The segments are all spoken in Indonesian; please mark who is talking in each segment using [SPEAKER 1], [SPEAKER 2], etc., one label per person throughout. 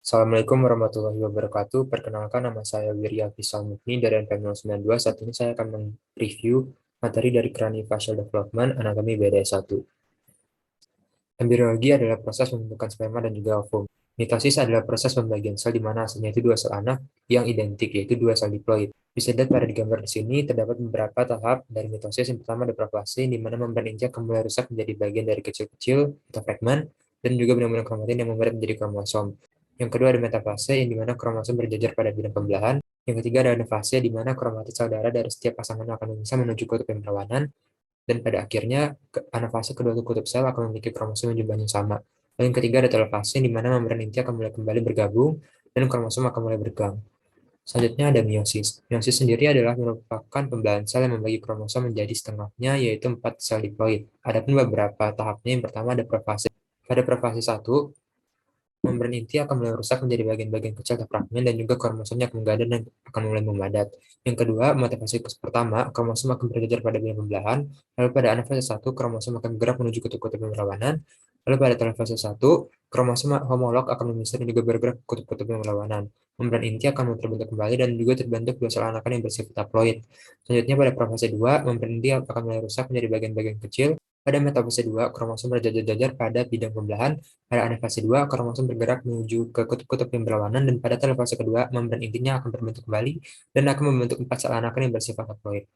[SPEAKER 1] Assalamualaikum warahmatullahi wabarakatuh. Perkenalkan, nama saya Wirya Fisal Mukni dari NPM 092. Saat ini saya akan mereview materi dari Craniofacial Development Anatomi BDS 1. Embriologi adalah proses pembentukan sperma dan juga ovum. Mitosis adalah proses pembagian sel di mana hasilnya itu dua sel anak yang identik, yaitu dua sel diploid. Bisa dilihat pada gambar di sini, terdapat beberapa tahap dari mitosis. Yang pertama ada profase, di mana membran inti akan mulai rusak menjadi bagian dari kecil-kecil atau fragmen, dan juga benang-benang kromatin yang memberat menjadi kromosom. Yang kedua ada metafase, yang dimana kromosom berjajar pada bidang pembelahan. Yang ketiga ada anafase, di mana kromatit saudara dari setiap pasangan akan bisa menuju kutub yang berlawanan, dan pada akhirnya anafase kedua kutub sel akan memiliki kromosom yang jumlahnya sama. Dan yang ketiga ada telofase, di mana membran inti akan mulai kembali bergabung dan kromosom akan mulai bergang. Selanjutnya ada meiosis. Meiosis sendiri adalah merupakan pembelahan sel yang membagi kromosom menjadi setengahnya, yaitu 4 sel diploid. Adapun beberapa tahapnya, yang pertama ada profase. Pada profase 1, membran inti akan mulai rusak menjadi bagian-bagian kecil atau fragmen, dan juga kromosomnya akan menggadang dan akan mulai memadat. Yang kedua, metafase pertama, kromosom akan berjajar pada bidang pembelahan. Lalu pada anafase 1, kromosom akan bergerak menuju kutub-kutub yang berlawanan. Lalu pada telofase 1, kromosom homolog akan memisah dan juga bergerak ke kutub-kutub yang berlawanan. Membran inti akan terbentuk kembali dan juga terbentuk dua sel anakan yang bersifat haploid. Selanjutnya pada profase 2, membran inti akan mulai rusak menjadi bagian-bagian kecil. Pada metafase 2, kromosom berjajar-jajar pada bidang pembelahan. Pada anafase 2, kromosom bergerak menuju ke kutub-kutub yang berlawanan, dan pada telofase kedua, membran intinya akan terbentuk kembali dan akan membentuk 4 sel anakan yang bersifat haploid.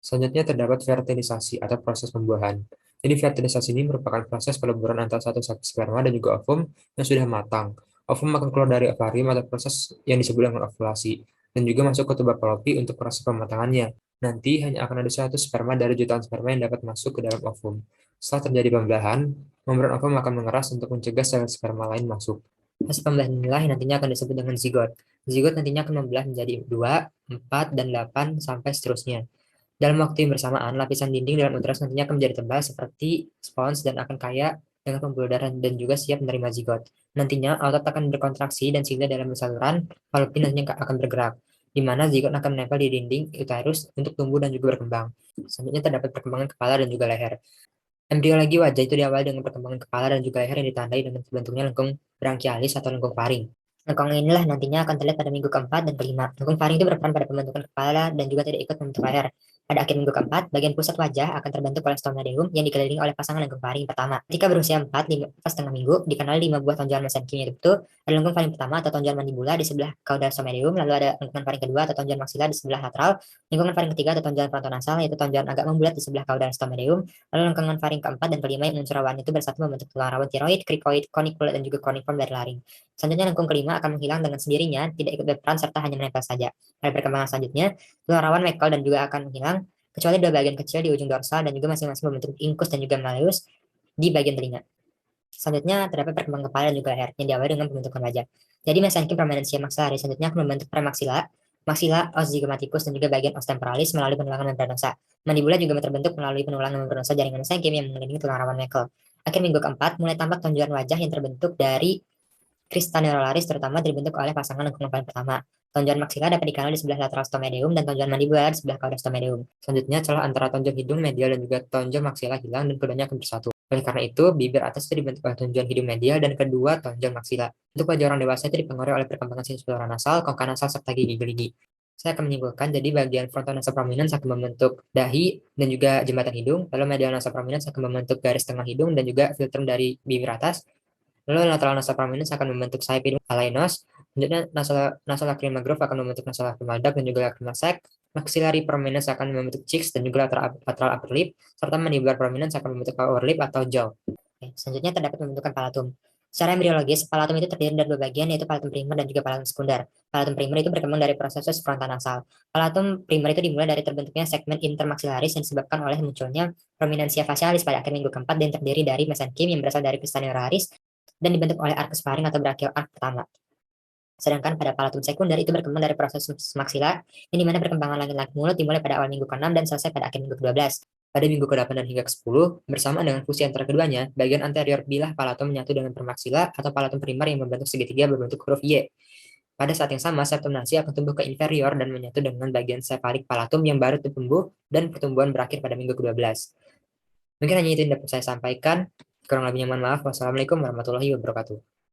[SPEAKER 1] Selanjutnya terdapat fertilisasi atau proses pembuahan. Jadi fertilisasi ini merupakan proses peleburan antara satu sel sperma dan juga ovum yang sudah matang. Ovum akan keluar dari ovarium atau proses yang disebut dengan ovulasi, dan juga masuk ke tuba Fallopi untuk proses pematangannya. Nanti hanya akan ada satu sperma dari jutaan sperma yang dapat masuk ke dalam ovum. Setelah terjadi pembelahan, membran ovum akan mengeras untuk mencegah sel sperma lain masuk. Hasil pembelahan inilah yang nantinya akan disebut dengan zigot. Zigot nantinya akan membelah menjadi 2, 4, dan 8, sampai seterusnya. Dalam waktu yang bersamaan, lapisan dinding dalam uterus nantinya akan menjadi tebal seperti spons dan akan kaya dengan pembuluh darah dan juga siap menerima zigot. Nantinya otot akan berkontraksi dan sehingga dalam saluran Fallopi nantinya akan bergerak, di mana zigot akan menempel di dinding uterus untuk tumbuh dan juga berkembang. Selanjutnya terdapat perkembangan kepala dan juga leher. Embriologi wajah itu diawali dengan perkembangan kepala dan juga leher yang ditandai dengan terbentuknya lengkung branchialis atau lengkung faring. Lengkung inilah nantinya akan terlihat pada minggu keempat dan kelima. Lengkung faring itu berperan pada pembentukan kepala dan juga tidak ikut membentuk leher. Pada akhir minggu keempat, bagian pusat wajah akan terbentuk oleh stomadeum yang dikelilingi oleh pasangan lengkung faring pertama. Ketika berusia 4,5 minggu, dikenal 5 buah tonjolan mesenkim, yaitu ada lengkung faring pertama atau tonjolan mandibula di sebelah caudal stomadeum, lalu ada lengkungan faring kedua atau tonjolan maksila di sebelah lateral, lengkungan faring ketiga atau tonjolan frontonasal, yaitu tonjolan agak membulat di sebelah caudal stomadeum, lalu lengkungan faring keempat dan kelima yang unsur rawan itu bersatu membentuk tulang rawan tiroid, krikoid, konikul, dan juga koniform dari laring. Selanjutnya lengkung kelima akan menghilang dengan sendirinya, tidak ikut berperan serta hanya menempel saja. Pada perkembangan selanjutnya, tulang rawan Meckel dan juga akan menghilang, kecuali dua bagian kecil di ujung dorsal dan juga masing-masing membentuk incus dan juga malleus di bagian telinga. Selanjutnya terdapat perkembangan kepala dan juga leher yang diawali dengan pembentukan wajah. Jadi mesenkim prominensia maxillaris selanjutnya akan membentuk premaksila, maksila, os zygomatikus, dan juga bagian os temporalis melalui penulangan membranosa. Mandibula juga terbentuk melalui penulangan membranosa jaringan mesenkim yang mengelilingi tulang rawan Meckel. Akhir minggu keempat mulai tampak tonjolan wajah yang terbentuk dari Crista neurularis terutama dibentuk oleh pasangan lengkungan paling pertama. Tonjolan maksila dapat dikenal di sebelah lateral stomadeum dan tonjolan mandibular di sebelah caudal stomadeum. Selanjutnya celah antara tonjol hidung medial dan juga tonjol maksila hilang dan keduanya akan bersatu. Oleh karena itu, bibir atas itu dibentuk oleh tonjol hidung medial dan kedua tonjol maksila. Untuk wajah orang dewasa itu dipengaruhi oleh perkembangan sinus flora nasal, kongka nasal, serta gigi-gigi. Saya akan menyimpulkan, jadi bagian frontal nasal prominens akan membentuk dahi dan juga jembatan hidung, lalu medial nasal prominens akan membentuk garis tengah hidung dan juga filtrum dari bibir atas. Lalu lateral nasal prominens akan membentuk sayap hidung alainos. Selanjutnya nasal lacrimal groove akan membentuk nasal lacrimal duct dan juga lacrimal sac. Maxillary prominens akan membentuk cheeks dan juga lateral upper lip, serta mandibular prominens akan membentuk lower lip atau jaw. Oke, selanjutnya terdapat pembentukan palatum. Secara embriologis, palatum itu terdiri dari dua bagian, yaitu palatum primer dan juga palatum sekunder. Palatum primer itu berkembang dari proses frontanasal. Palatum primer itu dimulai dari terbentuknya segmen intermaxillaris yang disebabkan oleh munculnya prominensia facialis pada akhir minggu keempat dan terdiri dari mesenkim yang berasal dari crista neuralis dan dibentuk oleh arcus faring atau brachial arc pertama. Sedangkan pada palatum sekunder itu berkembang dari proses maksila, yang dimana perkembangan langit-langit mulut dimulai pada awal minggu ke-6 dan selesai pada akhir minggu ke-12. Pada minggu ke-8 dan hingga ke-10, bersamaan dengan fusi antara keduanya, bagian anterior bilah palatum menyatu dengan permaksila atau palatum primer yang membentuk segitiga berbentuk huruf Y. Pada saat yang sama, septum nasi akan tumbuh ke inferior dan menyatu dengan bagian cephalic palatum yang baru tumbuh dan pertumbuhan berakhir pada minggu ke-12. Mungkin hanya itu yang dapat saya sampaikan. Kurang lebihnya mohon maaf. Wassalamualaikum warahmatullahi wabarakatuh.